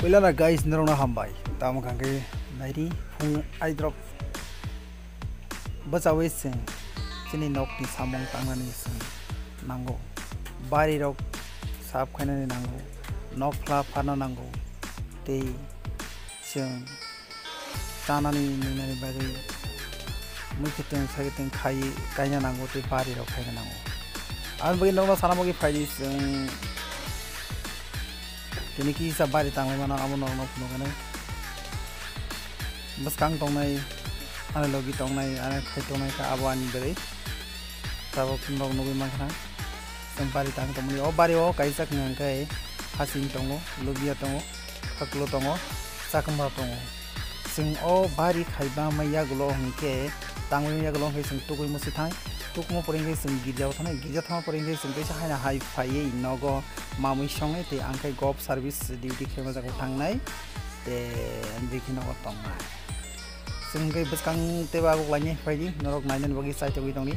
Wala na guys narong na hambay. Tama kang kay nairi fung ai drop. Bacawe sing sini nok ni samong tangani sing nango. Bari rok sap khaina ni nango. Nok fla phana nango. Te sing tanani ni bagi mukiteng sagiteng khai kainya nango te bari rok khaina nango. An bagi nok na sanamogi phai sing kini kisah bari tang mana amo nok nok kan bas kang tong nai ana logi tong nai ana khai tong nai ka awan bere tabo nok nok mang khana sang bari tang tong ni o bari o kaisa kang kai hasin tongo logia tongo khaklo tongo sakamba tongo sing o bari khaiba maya gulo hingke tangwi ya gulo he sing tukui musi thai tukmo poringe sing gijao thana gija thama poringe sing kaisa haina hai phai nogo mamui songai te angkai gop service duty khema jago thangnai te bikino ko tonga singkai beskang te ba ko lani faidi norok nainen bagi sai te widong ni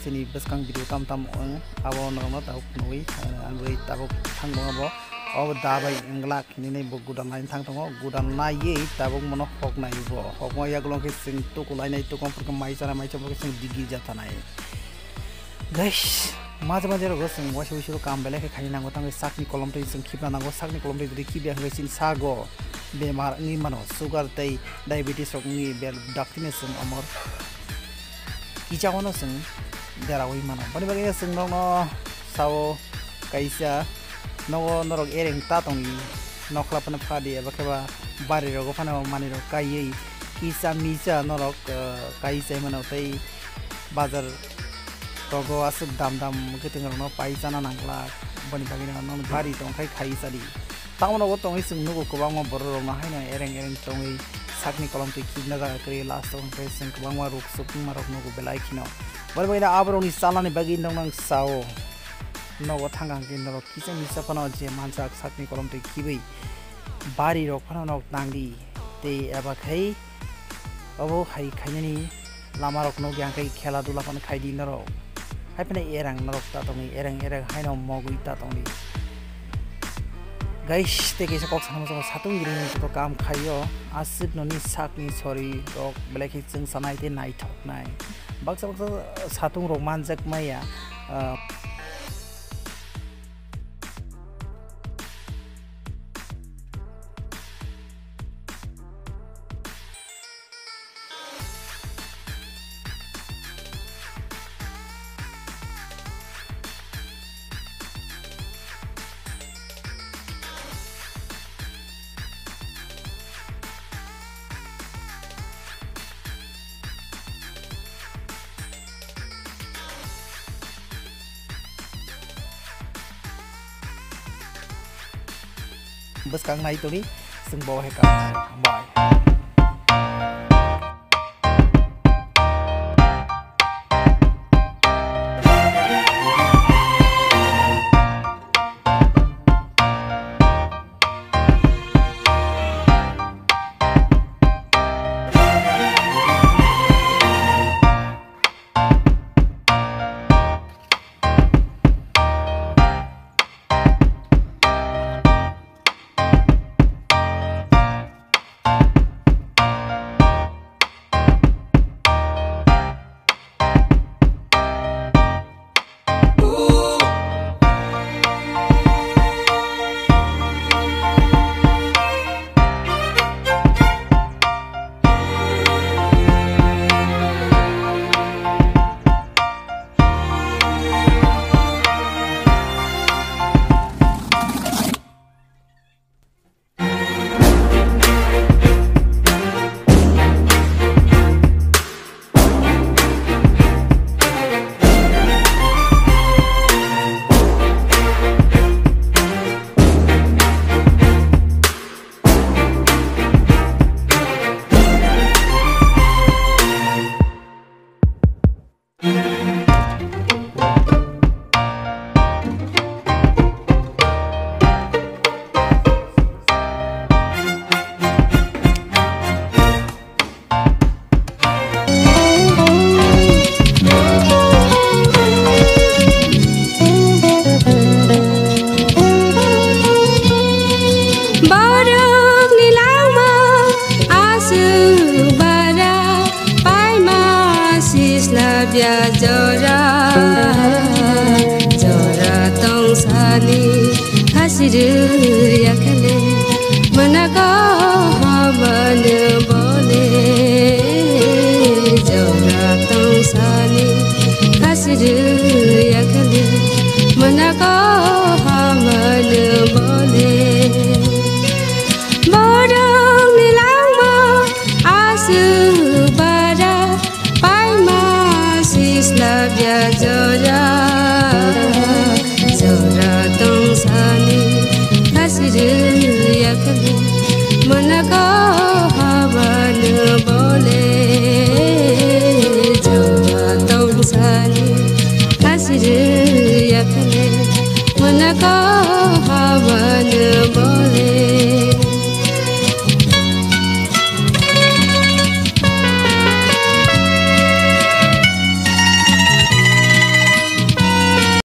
sini beskang video tam tam ong abo norno ta noi anwei ta ko thangbo abo o dabai ingla khini nei bo gudan nain thang tongo gudan nai ye ta bo mono hok nai bo hok mo ya golong ke sing to ko lai nai to kom per mai sara mai chamo ke sing digi jata nai guys maja maja ro sing wasi wasi ro kam bele ke khani nango tang sakni kolom te sing khipna nango sakni kolom te dri khibya hwe sin sago bemar ni mano sugar te diabetes rok ni bel dakine sing amor kichawono sing darawi mano bani bagi sing no sawo kaisa no norok ereng ta tongi nokla pana phadi abakeba bari ro gofana mani ro kai kisa misa norok kaisa mano te bazar togo asuk dam dam keting no paisa na nangla bani bagi no bari tong kai khai sari tamono go tong isung nugo ko bang bor ro na haina ereng ereng tongi sakni kolom te kidna ga kri last tong kai sing ko bang ruk suk marok nugo belai khino bari bagi abro ni salani bagi nong nang sao no go thangang kin no kisa misa pano je mansa sakni kolom te kibai bari ro pano no tangdi te aba khai abo khai khani lama rok no gyang kai khela dula pan khai din ro hai pane erang norok ta tongi erang erang hai no mogui ta tongi guys te ke kok sama sama satung giring to kam khayo asip no ni sak ni sorry rok black hitsing sanai te nai thok nai baksa baksa satung rok manjak maya bus kang nai to ni sing bawa he ka bye Barang nilama asu bara pai masis labia jora jora tong sani hasiru yakale manaka hamanu